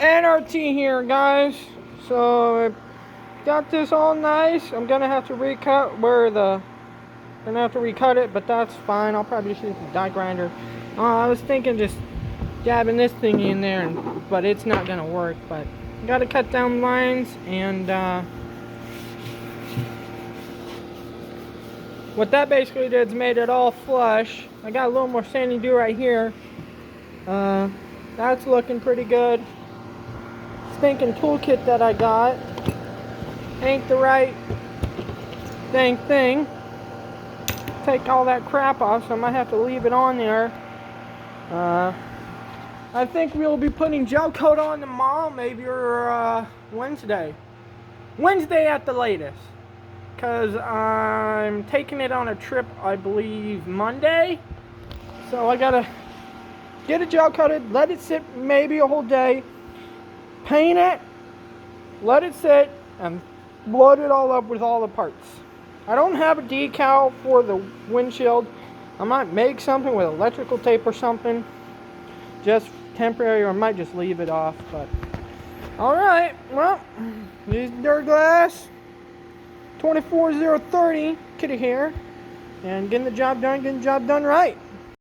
N.R.T here, guys. So I got this all nice. I'm gonna have to recut it, but that's fine. I'll probably just use the die grinder. I was thinking just jabbing this thing in there, but it's not gonna work. But gotta cut down lines, and what that basically did is made it all flush. I got a little more sanding to do right here. That's looking pretty good. Stinking toolkit that I got ain't the right dang thing. Take all that crap off, so I might have to leave it on there. I think we'll be putting gel coat on tomorrow, maybe, or Wednesday. Wednesday at the latest. Because I'm taking it on a trip, I believe, Monday. So I gotta get it gel coated, let it sit maybe a whole day, paint it, let it sit, and load it all up with all the parts. I don't have a decal for the windshield. I might make something with electrical tape or something, just temporary, or I might just leave it off. But alright, well, use Duraglass 24030 kitty here, and getting the job done right.